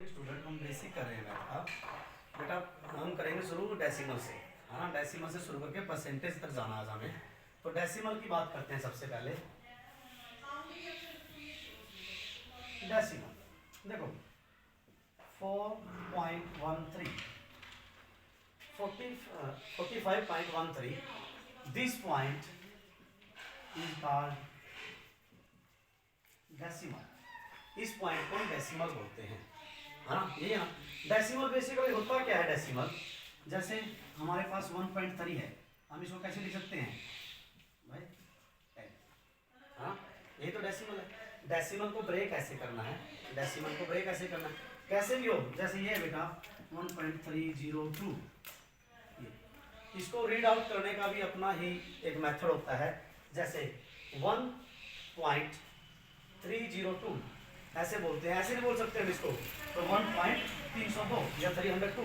Student हम basic कर रहे हैं बेटा। बेटा हम करेंगे शुरू डेसिमल से, है ना। डेसिमल से शुरू करके परसेंटेज तक जाना आज हमें। तो डेसिमल की बात करते हैं सबसे पहले। डेसिमल देखो 4.13 45.13 this point is called decimal. इस पॉइंट को डेसिमल बोलते हैं, है ना। यही है ना डेसिमल। बेसिकली होता क्या है डेसिमल? जैसे हमारे पास 1.3 है, हम इसको कैसे लिख सकते हैं भाई? 10, हाँ यही तो डेसिमल है। डेसिमल को ब्रेक कैसे करना है? डेसिमल को ब्रेक कैसे करना है? कैसे भी हो, जैसे ये बेटा 1.302, इसको रीड आउट करने का भी अपना ही एक मेथड होता है। जैसे 1.302 ऐसे बोलते हैं, ऐसे नहीं बोल सकते हम इसको। तो 1.302 या 302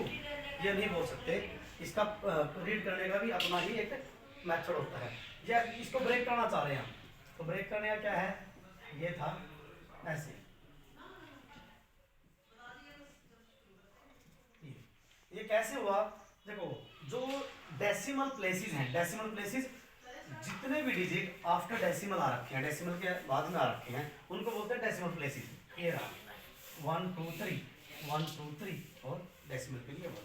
ये नहीं बोल सकते। इसका रीड करने का भी अपना ही एक मेथड होता है। या इसको ब्रेक करना चाह रहे हैं हम, तो ब्रेक करने का क्या है? ये था ऐसे, ये कैसे हुआ? देखो जो डेसिमल प्लेसेस हैं, डेसिमल प्लेसेस जितने भी डिजिट आफ्टर डेसिमल आ रखे हैं, डेसिमल के बाद में आ रखे हैं, उनको बोलते हैं डेसिमल प्लेसेस। ये रहा 1 2 3 1 2 3 और डेसिमल के लिए 1।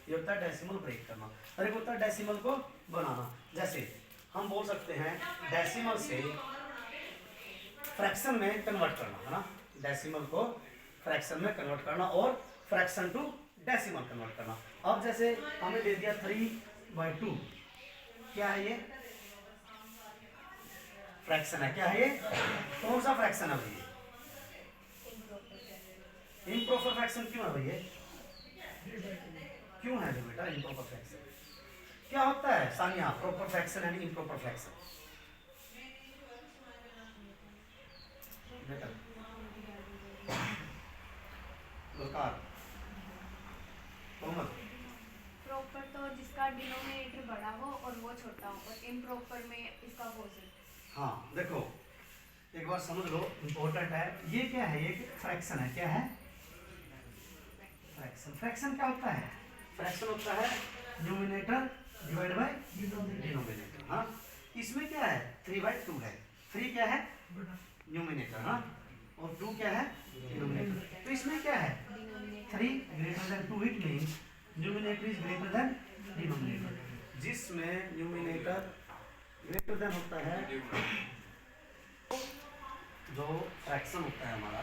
ये होता है डेसिमल ब्रेक करना, और एक होता है डेसिमल को बनाना। जैसे हम बोल सकते हैं डेसिमल से फ्रैक्शन में कन्वर्ट करना, है ना। डेसिमल को फ्रैक्शन में कन्वर्ट करना और फ्रैक्शन टू डेसिमल कन्वर्ट करना। अब जैसे हमें दे दिया 3/2, क्या है ये? फ्रैक्शन है। क्या है ये? कौन सा फ्रैक्शन है भैया? इम्प्रॉपर फ्रैक्शन क्यों है भैया? क्यों है बेटा इम्प्रॉपर फ्रैक्शन? क्या होता है Sania proper fraction and improper fraction? बेटा प्रॉपर तो जिसका डिनोमिनेटर बड़ा हो और वो छोटा हो, और इम्प्रॉपर में इसका अपोजिट। हाँ देखो एक बार समझ लो, इम्पोर्टेंट है। ये क्या है? ये फ्रैक्शन है। क्या है? फ्रैक्शन। फ्रैक्शन क्या होता है? फ्रैक्शन होता है न्यूमिनेटर डिवाइड बाय डिनोमिनेटर। हाँ इसमें क्या है? 3/2 है। 3 क्या है? न्यूमिनेटर, हाँ, और 2 क्या है? डिनोमिनेटर। तो इसमें क्या है? 3 greater than 2 it means numerator is greater than denominator. जिसमें न्यूमिनेटर ग्रेटर देन होता है, जो फ्रैक्शन होता है हमारा,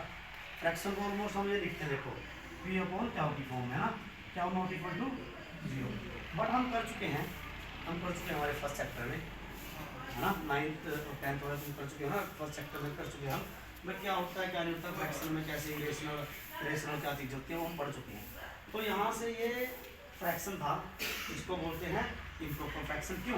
फ्रैक्शन को ऑलमोस्ट हम ये लिखते हैं, देखो पी अपॉन क्या की फॉर्म है ना, क्या नॉट इक्वल टू 0। बट हम कर चुके हैं हमारे फर्स्ट चैप्टर में, है ना। 9th और 10th वाले हम कर चुके हैं ना, फर्स्ट चैप्टर में कर चुके हैं हम। बट क्या होता है क्या नहीं होता फ्रैक्शन में, कैसे रेशनल क्या चीज़ होती है वो हम पढ़ चुके हैं। तो यहाँ से ये फ्रैक्शन था, इसको बोलते हैं इम्प्रॉपर फ्रैक्शन। क्यों?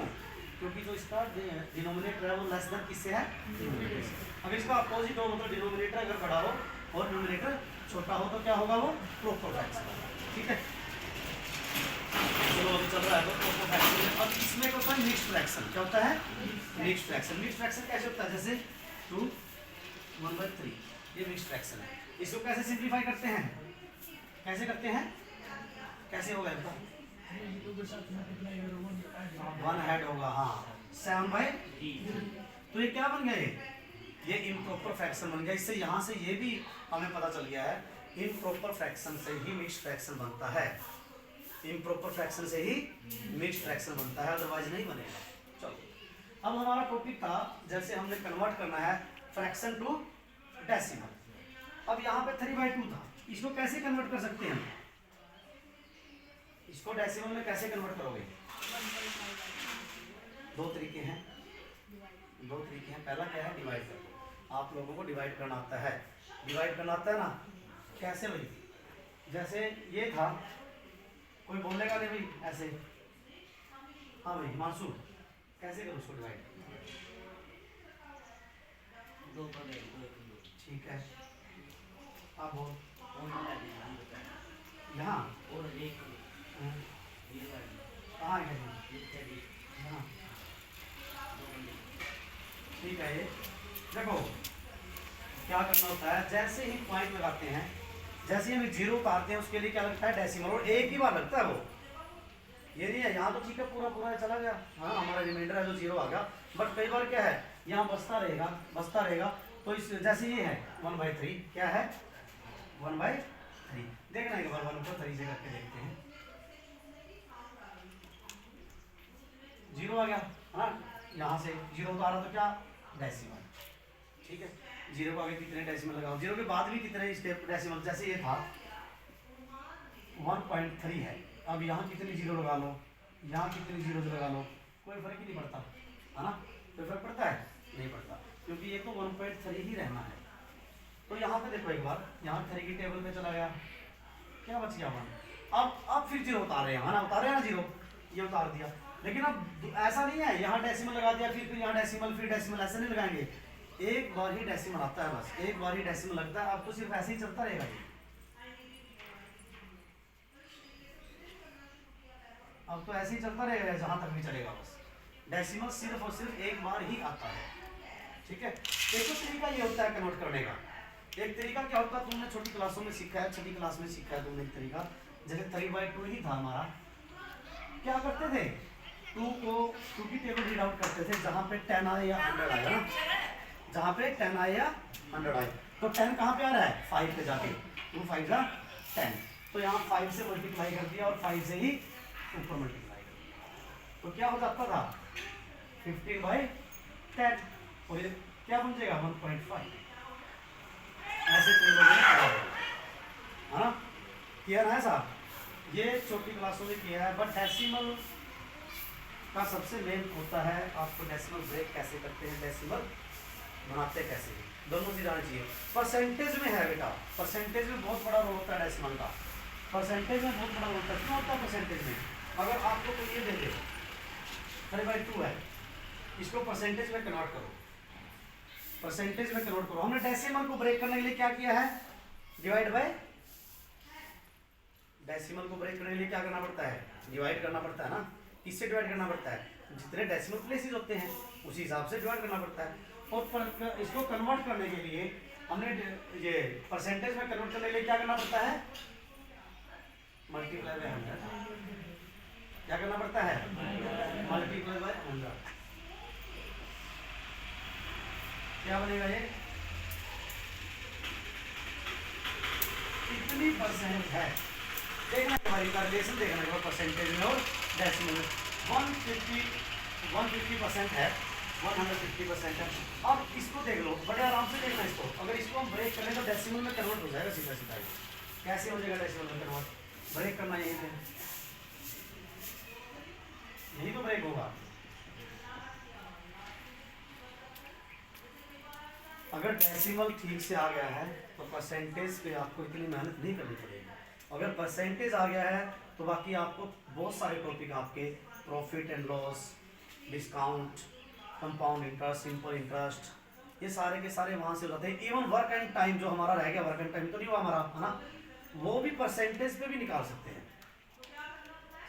क्योंकि जो इसका डिनोमिनेटर है वो लेस देन किससे है? डिनोमिनेटर से। अगर इसका अपोजिट हो, मतलब डिनोमिनेटर अगर बड़ा हो और न्यूमिनेटर छोटा हो, तो क्या होगा? वो प्रॉपर फ्रैक्शन होगा। ठीक है, चलो अभी चल रहा है तो प्रॉपर फ्रैक्शन। अब इसमें क्या होता है? Mixed fraction. क्या होता है? Mixed fraction. मिक्स्ड फ्रैक्शन कैसे होता है? जैसे 2/1/3 ये मिक्स्ड फ्रैक्शन है। इसको कैसे सिंप्लीफाई करते हैं? कैसे करते हैं? कैसे होगा? 1 ऐड होगा, हाँ 7/3। तो ये क्या बन गया? ये इम्प्रॉपर फ्रैक्शन बन गया। इससे यहाँ से ये भी हमें पता चल गया है, इम्प्रॉपर फ्रैक्शन से ही मिक्स्ड फ्रैक्शन बनता है। इम्प्रॉपर फ्रैक्शन से ही मिक्स्ड फ्रैक्शन बनता है, अदरवाइज नहीं बनेगा। चलो अब हमारा टॉपिक था, जैसे हमने कन्वर्ट करना है फ्रैक्शन टू डेसिमल। अब यहाँ पे 3/2 था, इसको कैसे कन्वर्ट कर सकते हैं? इसको डेसिमल में कैसे कन्वर्ट करोगे? दो तरीके हैं। पहला क्या है? डिवाइड कर दो। आप लोगों को डिवाइड करना आता है? डिवाइड करना आता है ना? कैसे भाई? जैसे ये था, कोई बोलेगा नहीं भाई ऐसे? हाँ भाई मानसूर, कैसे करो उसको डिवाइड? ठीक है, आप बोल। यहाँ कहाँ है? यहाँ। ठीक है, ये देखो क्या करना होता है। जैसे ही पॉइंट लगाते हैं जैसे ही हम जीरो उतारते हैं उसके लिए क्या लगता है, डेसिमल, और एक ही बार लगता है वो, ये नहीं है यहाँ तो ठीक है पूरा पूरा चला गया, हाँ हमारा रिमाइंडर है जो जीरो आ गया, बट कई बार क्या है यहाँ बचता रहेगा। तो इस जैसे ये है 1/3, क्या है 1/3, देखना एक बार 1/3 से करके देखते हैं, जीरो आ गया है ना, यहाँ से जीरो उतारा तो क्या डेसिमल, ठीक है, जीरो को आगे कितने डेसिमल लगाओ, जीरो के बाद भी कितने स्टेप डेसिमल, जैसे ये था 1.3 है, अब यहाँ कितनी जीरो लगा लो, यहाँ कितनी जीरो लगा लो, कोई फर्क ही नहीं पड़ता है ना, कोई फर्क पड़ता है नहीं पड़ता, क्योंकि ये तो 1.3 ही रहना है। तो यहाँ पे देखो एक बार, यहाँ 3 की टेबल पे चला गया, क्या बच गया 1, अब फिर जीरो उतार रहे हैं, है ना, उतार रहे हैं ना जीरो, ये उतार दिया, लेकिन अब ऐसा नहीं है यहाँ डेसिमल लगा दिया फिर यहाँ डेसिमल फिर डेसिमल, ऐसे नहीं लगाएंगे, एक बार ही डेसिमल आता है, बस एक बार ही डेसिमल लगता है, अब तो सिर्फ ऐसे ही चलता रहेगा ये, अब तो ऐसे ही चलता रहेगा जहां तक भी चलेगा, बस डेसिमल सिर्फ और सिर्फ एक बार ही आता है, ठीक है। एक तो तरीका ये होता है कन्वर्ट करने का, एक तरीका क्या होता है तुमने छोटी क्लासों में सीखा है, छठी क्लास में सीखा है तुमने एक तरीका, जैसे 3/2 ही था हमारा, क्या करते थे 2 की टेबल रीड आउट करते थे, जहां पे 10 आए या 100 आए ना, जहां पे 10 आए या 100 आए, तो 10 कहाँ पे आ रहा है 5 पे जाके, 2 5 जा 10, तो यहाँ 5 से मल्टीप्लाई कर दिया और 5 से ही ऊपर मल्टीप्लाई कर दिया, तो क्या हो जाता था 15/10, और ये क्या बन जाएगा 1.5, ऐसे है ना, किया ना है साहब, ये छोटी क्लासों में किया है, बट डेसिमल का सबसे मेन होता है आपको डेसिमल ब्रेक कैसे करते हैं, डेसिमल बनाते कैसे हैं, दोनों चीज आनी चाहिए। परसेंटेज में है बेटा, परसेंटेज में बहुत बड़ा रोल होता है डेसिमल का, परसेंटेज में बहुत बड़ा रोल होता है, क्यों होता है परसेंटेज में, अगर आपको कोई ये दे दे 3/2 है, इसको परसेंटेज में कन्वर्ट करो, परसेंटेज में कन्वर्ट करो, हमने डेसिमल को ब्रेक करने के लिए क्या किया है, डिवाइड बाय, डेसिमल को ब्रेक करने के लिए क्या करना पड़ता है, डिवाइड करना पड़ता है ना, किससे डिवाइड करना पड़ता है, जितने डेसिमल प्लेसेस होते हैं उसी हिसाब से डिवाइड करना पड़ता है, और इसको कन्वर्ट करने के लिए हमने ये परसेंटेज में कन्वर्ट करने के लिए क्या करना पड़ता है, मल्टीप्लाई बाय 100, क्या करना पड़ता है मल्टीप्लाई बाय 100, क्या बनेगा ये, कितनी परसेंट है, देखना हमारी रिलेशन देखना परसेंटेज में और डेसिमल में, 150% है, 150% है। अब इसको देख लो, बड़े आराम से देखना इसको, अगर इसको हम ब्रेक करें तो डेसिमल में कन्वर्ट हो जाएगा सीधा सीधा, कैसे हो जाएगा डेसिमल में कन्वर्ट, ब्रेक करना यही है, यही तो ब्रेक होगा, अगर डेसिमल ठीक से आ गया है तो परसेंटेज पे आपको इतनी मेहनत नहीं करनी पड़ेगी, अगर परसेंटेज आ गया है तो बाकी आपको बहुत सारे टॉपिक आपके profit and loss, discount, compound interest, simple interest, ये सारे के सारे वहाँ से हो जाते हैं, इवन वर्क एंड टाइम जो हमारा रह गया, वर्क एंड टाइम तो नहीं हुआ हमारा, है ना, वो भी परसेंटेज पे भी निकाल सकते हैं,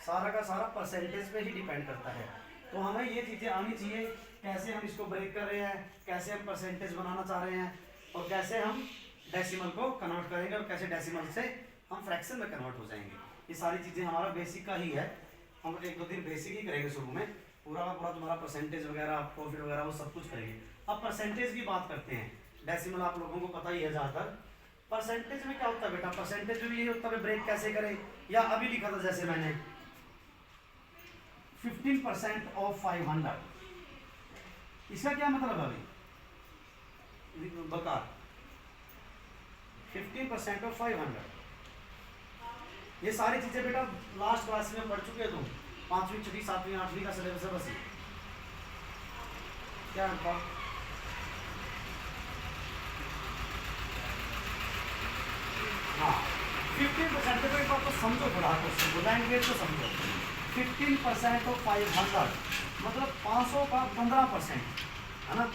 सारा का सारा परसेंटेज पे ही डिपेंड करता है, तो हमें ये चीज़ें आनी चाहिए, कैसे हम इसको ब्रेक कर रहे हैं, कैसे हम परसेंटेज बनाना चाह रहे हैं, और कैसे हम डेसिमल को कन्वर्ट करेंगे, और कैसे डेसिमल से हम फ्रैक्शन में कन्वर्ट हो जाएंगे, ये सारी चीज़ें हमारा बेसिक का ही है, हम 1-2 दिन बेसिक ही करेंगे शुरू में, पूरा का पूरा तुम्हारा परसेंटेज वगैरह, प्रॉफिट वगैरह वो सब कुछ करेंगे। अब परसेंटेज की बात करते हैं, डेसिमल आप लोगों को पता ही है ज़्यादातर, परसेंटेज में क्या होता है बेटा, परसेंटेज में यही होता है ब्रेक कैसे करें, या अभी लिखा था जैसे मैंने 15% ऑफ 500, इसका क्या मतलब अभी बकार 15% ऑफ 500, ये सारी चीजें बेटा लास्ट क्लास में पढ़ चुके हो तुम, 5वीं 6वीं 7वीं 8वीं का सिलेबस है बस, क्या है हाँ 15% तो एक बार तो समझो, थोड़ा क्वेश्चन को लैंग्वेज को समझो, 15% ऑफ 500 मतलब 500 का 15%, है ना,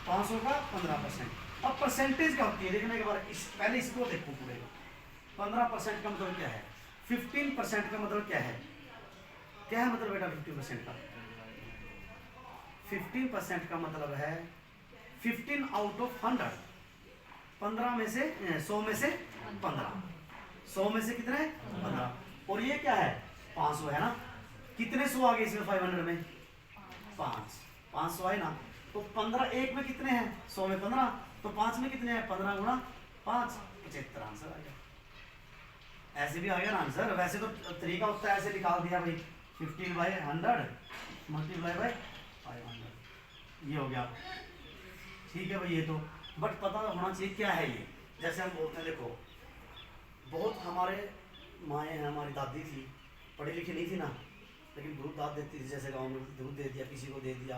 500 का 15%। अब परसेंटेज क्या होती है देखने के बाद, पहले इसको देखो पूरे, 15% का मतलब क्या है, 15% का मतलब क्या है, क्या है मतलब बेटा 15% का, 15% का मतलब है 15 आउट ऑफ 100, 15 में से 100 में से 15। 100 में से कितने 15। और ये क्या है 500 है ना। कितने 100 आ गए इसमें 500 में 500 आए ना। तो 15 एक में कितने हैं 100 में 15, तो 5 में कितने हैं 15 गुणा 5 75 आंसर आ गया। ऐसे भी आ गया ना आंसर। वैसे तो तरीका होता है ऐसे निकाल दिया भाई 15/100 मल्टीप्लाई बाय 500 ये हो गया। ठीक है भाई ये तो बट पता होना चाहिए क्या है ये। जैसे हम बोलते हैं देखो बहुत हमारे माएँ हैं हमारी दादी थी पढ़ी लिखी नहीं थी ना लेकिन दूध दाद देती थी। जैसे गाँव में दूध दे दिया किसी को दे दिया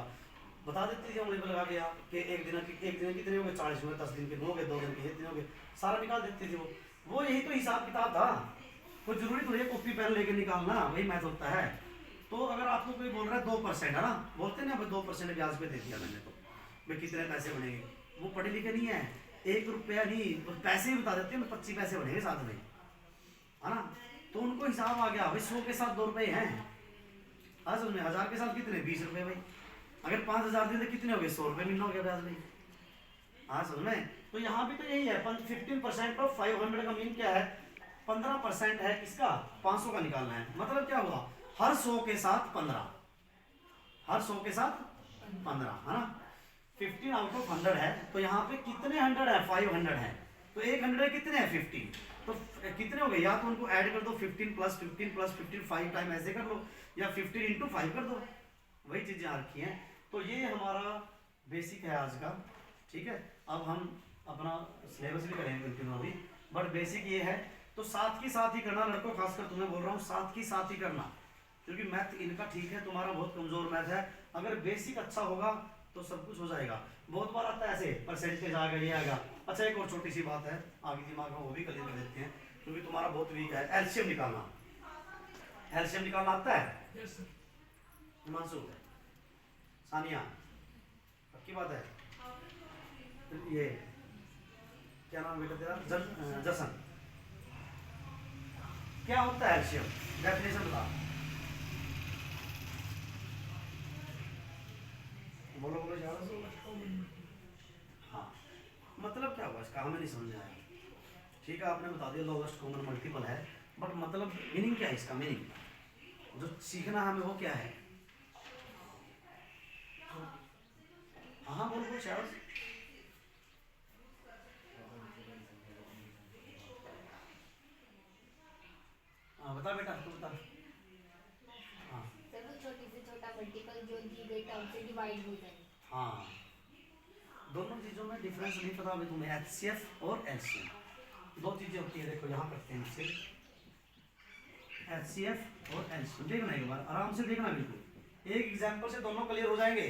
बता देती थी उंगली पर लगा गया कि एक दिन कितने हो गए 40 हो गए 10 दिन के हो गए 2 दिन के इतने हो गए सारा निकाल देती थी वो यही तो हिसाब किताब था। कोई जरूरी थोड़ी है कॉपी पेन लेके निकालना वही मैथ होता है। तो अगर आपको कोई बोल रहा है 2% है ना बोलते हैं ना 2% ब्याज पे दे दिया मैंने तो भाई कितने पैसे बनेंगे। वो पढ़े लिखे नहीं है 1 रुपया नहीं पैसे ही बता देते हैं 25 पैसे बनेंगे साथ में है ना। तो उनको हिसाब आ गया भाई 100 के साथ 2 रुपये हैं। असल में 1000 के साथ कितने 20 रुपये भाई। अगर 5000 दिन कितने हो गए 100 रुपये महीना हो गया ब्याज भाई। हाँ समझ में। तो यहाँ भी तो यही है 15% ऑफ 500 का मीन क्या है 15% है किसका 500 का निकालना है। मतलब क्या हुआ हर 100 के साथ 15 हर 100 के साथ 15 है ना। 15 आउट ऑफ 100 है तो यहाँ पे कितने 100 है 500 है तो एक 100 कितने हैं 15 तो कितने हो गए या तो उनको ऐड कर दो 15 प्लस 15 प्लस 15 5 टाइम ऐसे कर लो या 15 इंटू 5 कर दो वही चीज़ें आ रखी हैं। तो ये हमारा बेसिक है आज का। ठीक है अब हम अपना सिलेबस भी करेंगे कंटिन्यू अभी बट बेसिक ये है। तो साथ ही करना लड़कों खासकर तुम्हें बोल रहा हूँ साथ ही करना क्योंकि मैथ इनका ठीक है तुम्हारा बहुत कमजोर मैथ है। अगर बेसिक अच्छा होगा तो सब कुछ हो जाएगा। बहुत बार आता है ऐसे परसेंटेज आ गया ये आएगा। अच्छा एक और छोटी सी बात है आगे दिमाग में वो भी क्लियर कर देते हैं क्योंकि तुम्हारा बहुत वीक है। एलसीएम निकालना आता है हिमांशु सानिया पक्की बात है। ये क्या नाम बेटा तेरा जसन क्या होता है एलसीएम डेफिनेशन बता। बोलो हाँ मतलब क्या हुआ इसका हमें नहीं समझ आया। ठीक है आपने बता दिया लोवेस्ट कॉमन मल्टीपल है बट मतलब मीनिंग क्या है इसका मीनिंग जो सीखना हमें वो क्या है। हाँ बोलो शायद हाँ बता बेटा तू बता। हाँ सर वो छोटी से छोटा मल्टीपल जो दी गई टर्म से डिवाइड हो जाए। हाँ दोनों चीज़ों में डिफरेंस नहीं पता अभी तुम्हें एचसीएफ और एलसीएम 2 चीज़ें होती है। देखो यहाँ करते हैं इससे एचसीएफ और एलसीएम देखना एक बार आराम से देखना बिल्कुल एक एग्जाम्पल से दोनों क्लियर हो जाएंगे।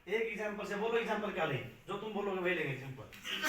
एक एग्जाम्पल से बोलो एग्जाम्पल क्या लें जो तुम बोलोगे वही लेंगे एग्जाम्पल।